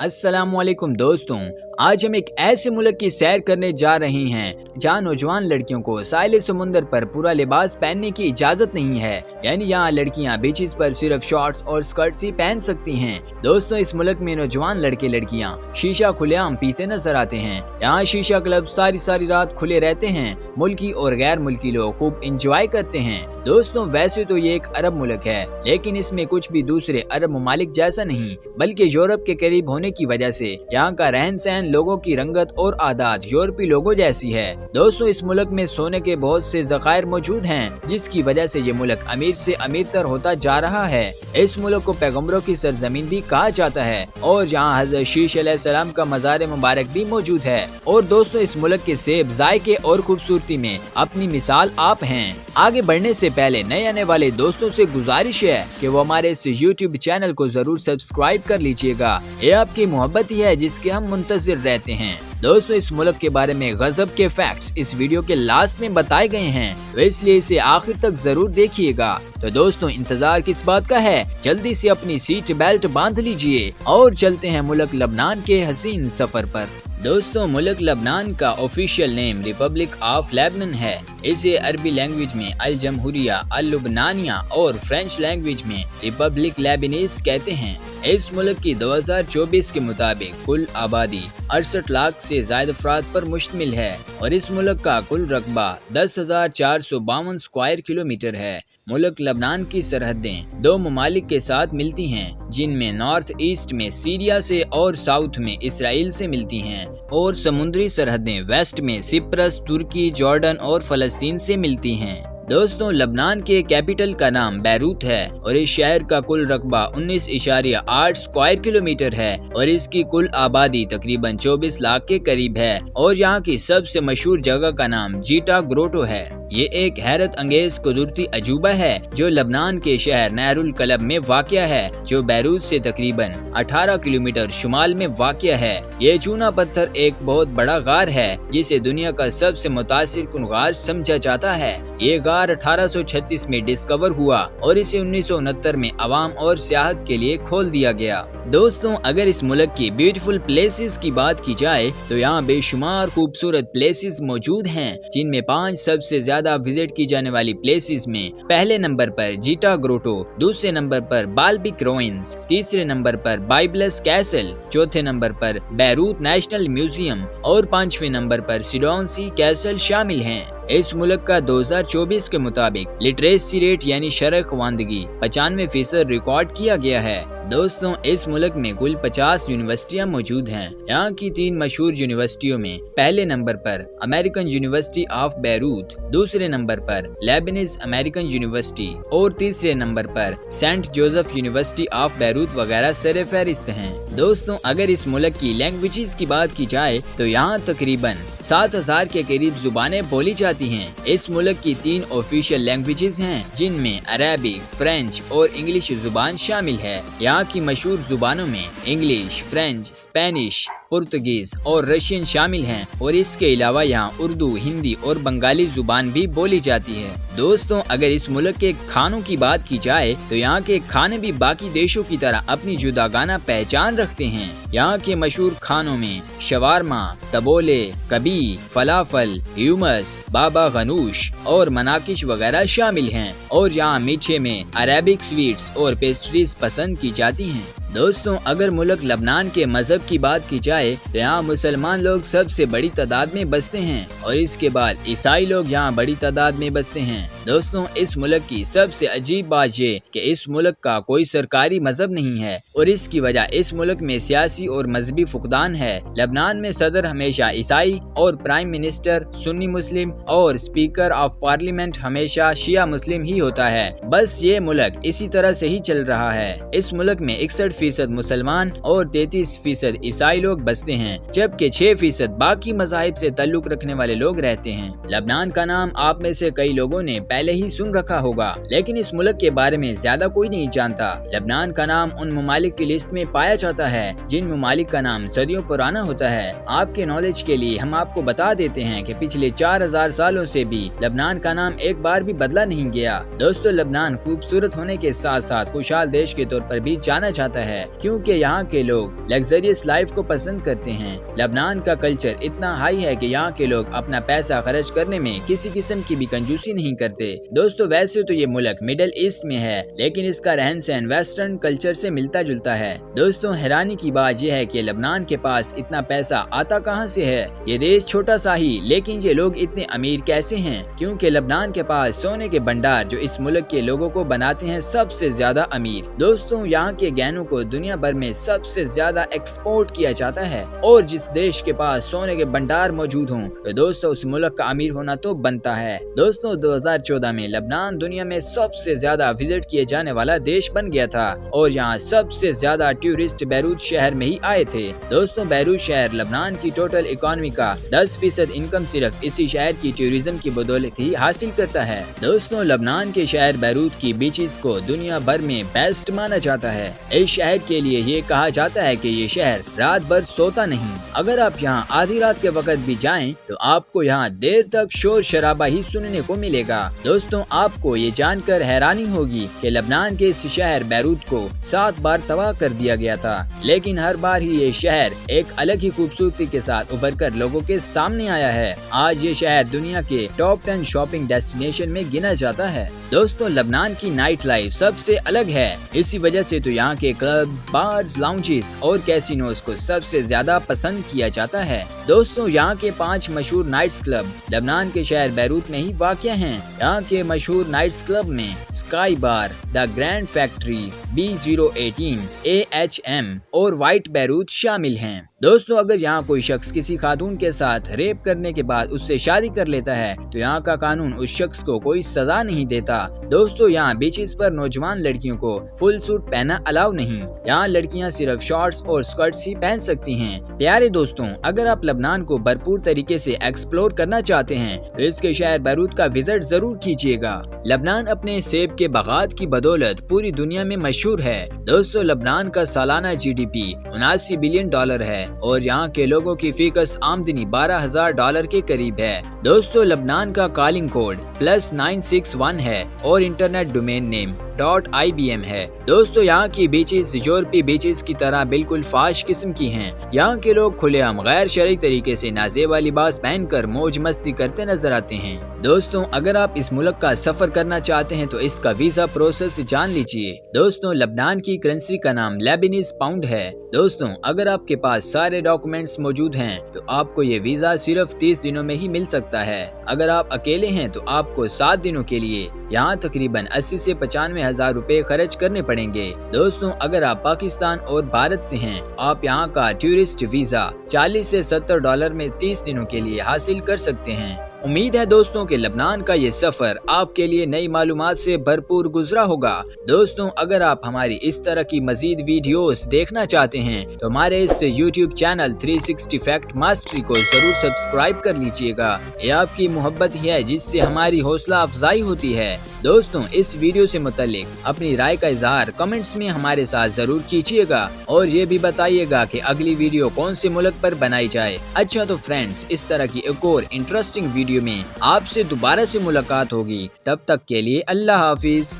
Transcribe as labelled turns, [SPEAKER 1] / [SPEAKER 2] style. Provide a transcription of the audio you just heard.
[SPEAKER 1] अस्सलामुअलैकुम दोस्तों, आज हम एक ऐसे मुल्क की सैर करने जा रहे हैं जहाँ नौजवान लड़कियों को साहिल समुंदर पर पूरा लिबास पहनने की इजाजत नहीं है। यानी यहाँ लड़कियाँ बीचेस पर सिर्फ शॉर्ट्स और स्कर्ट्स ही पहन सकती हैं। दोस्तों, इस मुल्क में नौजवान लड़के लड़कियाँ शीशा खुलेआम पीते नजर आते हैं। यहाँ शीशा क्लब सारी रात खुले रहते हैं। मुल्की और गैर मुल्की लोग खूब इंजॉय करते हैं। दोस्तों, वैसे तो ये एक अरब मुल्क है, लेकिन इसमें कुछ भी दूसरे अरब ममालिक जैसा नहीं, बल्कि यूरोप के करीब होने की वजह से यहाँ का रहन सहन, लोगों की रंगत और आदत यूरोपी लोगों जैसी है। दोस्तों, इस मुल्क में सोने के बहुत से ज़खायर मौजूद हैं, जिसकी वजह से ये मुल्क अमीर से अमीर तर होता जा रहा है। इस मुल्क को पैगंबरों की सरजमीन भी कहा जाता है और यहाँ हज़रत शीश अलैहिस्सलाम का मज़ार मुबारक भी मौजूद है। और दोस्तों, इस मुल्क के सेब, जायके और खूबसूरती में अपनी मिसाल आप हैं। आगे बढ़ने से पहले नए आने वाले दोस्तों से गुजारिश है कि वो हमारे इस YouTube चैनल को जरूर सब्सक्राइब कर लीजिएगा। ये आपकी मोहब्बत ही है जिसके हम मुंतज़िर रहते हैं। दोस्तों, इस मुल्क के बारे में गजब के फैक्ट्स इस वीडियो के लास्ट में बताए गए हैं, तो इसलिए इसे आखिर तक जरूर देखिएगा। तो दोस्तों, इंतजार किस बात का है, जल्दी से अपनी सीट बेल्ट बांध लीजिए और चलते हैं मुल्क लबनान के हसीन सफर पर। दोस्तों, मुल्क लबनान का official name Republic of Lebanon है। इसे अरबी लैंग्वेज में अल जमहूरिया अल लुबनानिया और फ्रेंच लैंग्वेज में रिपब्लिक लेबनीज कहते हैं। इस मुल्क की 2024 के मुताबिक कुल आबादी 68 लाख से ज्यादा अफराद पर मुश्तमिल है और इस मुल्क का कुल रकबा 10,452 स्क्वायर किलोमीटर है। मुल्क लबनान की सरहदें दो ममालिक के साथ मिलती हैं, जिनमें नॉर्थ ईस्ट में सीरिया से और साउथ में इसराइल से मिलती हैं, और समुद्री सरहदें वेस्ट में सिप्रस, तुर्की, जॉर्डन और फलस्तीन से मिलती हैं। दोस्तों, लबनान के कैपिटल का नाम बैरूत है और इस शहर का कुल रकबा 19.8 स्क्वायर किलोमीटर है और इसकी कुल आबादी तकरीबन 24 लाख के करीब है। और यहाँ की सबसे मशहूर जगह का नाम जीटा ग्रोटो है। ये एक हैरत अंगेज कुदरती अजूबा है जो लबनान के शहर नहरुल कलब में वाक़या है, जो बैरूत से तकरीबन 18 किलोमीटर शुमाल में वाक़या है। ये चूना पत्थर एक बहुत बड़ा गार है जिसे दुनिया का सबसे मुतासिर कुन गार समझा जाता है। ये गार 1836 में डिस्कवर हुआ और इसे 1969 में आवाम और सियाहत के लिए खोल दिया गया। दोस्तों, अगर इस मुल्क की ब्यूटीफुल प्लेसेस की बात की जाए तो यहाँ बेशुमार खूबसूरत प्लेसेस मौजूद हैं, जिनमें 5 सबसे ज्यादा विजिट की जाने वाली प्लेसेस में पहले नंबर पर जीटा ग्रोटो, दूसरे नंबर पर बाल्बिक रोइंस, तीसरे नंबर पर बाइबलस कैसल, चौथे नंबर पर बैरूत नेशनल म्यूजियम और 5वें नंबर पर सिडोन सी कैसल शामिल हैं। इस मुल्क का 2024 के मुताबिक लिटरेसी रेट यानी शरह ख्वानदगी 95% रिकॉर्ड किया गया है। दोस्तों, इस मुल्क में कुल 50 यूनिवर्सिटियां मौजूद हैं। यहाँ की 3 मशहूर यूनिवर्सिटियों में पहले नंबर पर अमेरिकन यूनिवर्सिटी ऑफ बैरूत, दूसरे नंबर पर लेबनीज अमेरिकन यूनिवर्सिटी और तीसरे नंबर पर Saint Joseph University of Beirut वगैरह सर फहरिस्त हैं। दोस्तों, अगर इस मुल्क की लैंग्वेजेस की बात की जाए तो यहाँ तकरीबन 7000 के करीब जुबानें बोली जाती हैं। इस मुल्क की 3 ऑफिशियल लैंग्वेजेस हैं, जिनमें अरबिक, फ्रेंच और इंग्लिश जुबान शामिल है। यहाँ की मशहूर जुबानों में इंग्लिश, फ्रेंच, स्पेनिश, पुर्तगीज और रशियन शामिल हैं और इसके अलावा यहाँ उर्दू, हिंदी और बंगाली जुबान भी बोली जाती है। दोस्तों, अगर इस मुल्क के खानों की बात की जाए तो यहाँ के खाने भी बाकी देशों की तरह अपनी जुदागाना पहचान रखते हैं। यहाँ के मशहूर खानों में शवारमा, तबोले, कबी, फलाफल, ह्यूमस, बाबा गनूश और मनाकिश वगैरह शामिल हैं। और यहाँ मीठे में अरेबिक स्वीट्स और पेस्ट्रीज पसंद की जाती हैं। दोस्तों, अगर मुल्क लबनान के मजहब की बात की जाए तो यहाँ मुसलमान लोग सबसे बड़ी तादाद में बसते हैं और इसके बाद ईसाई लोग यहाँ बड़ी तादाद में बसते हैं। दोस्तों, इस मुल्क की सबसे अजीब बात ये कि इस मुल्क का कोई सरकारी मजहब नहीं है और इसकी वजह इस मुल्क में सियासी और मजहबी फुकदान है। लबनान में सदर हमेशा ईसाई और प्राइम मिनिस्टर सुन्नी मुस्लिम और स्पीकर ऑफ पार्लियामेंट हमेशा शिया मुस्लिम ही होता है। बस ये मुल्क इसी तरह से ही चल रहा है। इस मुल्क में 61% मुसलमान और 33% ईसाई लोग बसते हैं, जबकि 6% बाकी मज़ाहिब से ताल्लुक रखने वाले लोग रहते हैं। लबनान का नाम आप में से कई लोगों ने पहले ही सुन रखा होगा, लेकिन इस मुल्क के बारे में ज्यादा कोई नहीं जानता। लबनान का नाम उन ममालिक की लिस्ट में पाया जाता है जिन ममालिक का नाम सदियों पुराना होता है। आपके नॉलेज के लिए हम आपको बता देते हैं कि पिछले 4000 सालों से भी लबनान का नाम एक बार भी बदला नहीं गया। दोस्तों, लबनान खूबसूरत होने के साथ साथ खुशहाल देश के तौर पर भी जाना जाता है, क्योंकि यहाँ के लोग लग्जरियस लाइफ को पसंद करते हैं। लबनान का कल्चर इतना हाई है कि यहाँ के लोग अपना पैसा खर्च करने में किसी किस्म की भी कंजूसी नहीं करते। दोस्तों, वैसे तो ये मुल्क मिडिल ईस्ट में है, लेकिन इसका रहन सहन वेस्टर्न कल्चर से मिलता जुलता है। दोस्तों, हैरानी की बात यह है कि लबनान के पास इतना पैसा आता कहां से है। ये देश छोटा सा ही, लेकिन ये लोग इतने अमीर कैसे हैं? क्योंकि लबनान के पास सोने के भंडार जो इस मुल्क के लोगों को बनाते हैं सबसे ज्यादा अमीर। दोस्तों, यहाँ के गहनों को दुनिया भर में सबसे ज्यादा एक्सपोर्ट किया जाता है, और जिस देश के पास सोने के भंडार मौजूद हों तो दोस्तों उस मुल्क का अमीर होना तो बनता है। दोस्तों, 2014 में लबनान दुनिया में सबसे ज्यादा विजिट किए जाने वाला देश बन गया था, और यहाँ सबसे ज्यादा टूरिस्ट बैरूत शहर में ही आए थे। दोस्तों, बैरूत शहर लबनान की टोटल इकोनॉमी का 10% इनकम सिर्फ इसी शहर की टूरिज्म की बदौलत ही हासिल करता है। दोस्तों, लबनान के शहर बैरूत की बीचेस को दुनिया भर में बेस्ट माना जाता है। इस शहर के लिए ये कहा जाता है कि ये शहर रात भर सोता नहीं। अगर आप यहाँ आधी रात के वक्त भी जाएं तो आपको यहाँ देर तक शोर शराबा ही सुनने को मिलेगा। दोस्तों, आपको ये जानकर हैरानी होगी कि लबनान के इस शहर बैरूत को 7 बार तबाह कर दिया गया था, लेकिन हर बार ही ये शहर एक अलग ही खूबसूरती के साथ उभर कर लोगों के सामने आया है। आज ये शहर दुनिया के टॉप 10 शॉपिंग डेस्टिनेशन में गिना जाता है। दोस्तों, लबनान की नाइट लाइफ सबसे अलग है। इसी वजह से तो यहाँ के क्लब्स, बार्स, लाउंजेस और कैसीनोज को सबसे ज्यादा पसंद किया जाता है। दोस्तों, यहाँ के 5 मशहूर नाइट्स क्लब लबनान के शहर बैरूत में ही वाक़या हैं। यहाँ के मशहूर नाइट्स क्लब में sky bar, the grand factory, B018, AHM और व्हाइट बैरूत शामिल हैं। दोस्तों, अगर यहाँ कोई शख्स किसी खातून के साथ रेप करने के बाद उससे शादी कर लेता है तो यहाँ का कानून उस शख्स को कोई सजा नहीं देता। दोस्तों, यहाँ बीचेस पर नौजवान लड़कियों को फुल सूट पहना अलाउ नहीं। यहाँ लड़कियाँ सिर्फ शॉर्ट्स और स्कर्ट्स ही पहन सकती हैं। प्यारे दोस्तों, अगर आप लबनान को भरपूर तरीके से एक्सप्लोर करना चाहते हैं तो इसके शहर बैरूत का विजिट जरूर कीजिएगा। लबनान अपने सेब के बागात की बदौलत पूरी दुनिया में मशहूर है। दोस्तों, लबनान का सालाना GDP $79 बिलियन है और यहाँ के लोगों की फीकस आमदनी $12,000 के करीब है। दोस्तों, लबनान का कॉलिंग कोड +961 है और इंटरनेट डोमेन नेम .IBM है। दोस्तों, यहाँ की बीचेस यूरोपीय बीचेस की तरह बिल्कुल फाश किस्म की हैं। यहाँ के लोग खुलेआम गैर शरई तरीके से नाजेबा लिबास पहनकर मौज मस्ती करते नजर आते हैं। दोस्तों, अगर आप इस मुल्क का सफर करना चाहते हैं तो इसका वीजा प्रोसेस जान लीजिए। दोस्तों, लबनान की करेंसी का नाम लेबनीज पाउंड है। दोस्तों, अगर आपके पास सारे डॉक्यूमेंट्स मौजूद हैं तो आपको ये वीजा सिर्फ 30 दिनों में ही मिल सकता है। अगर आप अकेले हैं तो आपको 7 दिनों के लिए यहाँ तकरीबन 80 से 95 हजार रुपए खर्च करने पड़ेंगे। दोस्तों, अगर आप पाकिस्तान और भारत से हैं, आप यहाँ का टूरिस्ट वीजा $40 से $70 में 30 दिनों के लिए हासिल कर सकते हैं। उम्मीद है दोस्तों कि लबनान का ये सफर आपके लिए नई मालूमात से भरपूर गुजरा होगा। दोस्तों, अगर आप हमारी इस तरह की मजीद वीडियोस देखना चाहते हैं तो हमारे इस YouTube चैनल 360 फैक्ट मास्टरी को जरूर सब्सक्राइब कर लीजिएगा। ये आपकी मोहब्बत ही है जिससे हमारी हौसला अफजाई होती है। दोस्तों, इस वीडियो से मुतालिक अपनी राय का इजहार कमेंट्स में हमारे साथ जरूर कीजिएगा और ये भी बताइएगा कि अगली वीडियो कौन से मुल्क पर बनाई जाए। अच्छा तो फ्रेंड्स, इस तरह की एक और इंटरेस्टिंग वीडियो में आपसे दोबारा से मुलाकात होगी। तब तक के लिए अल्लाह हाफिज।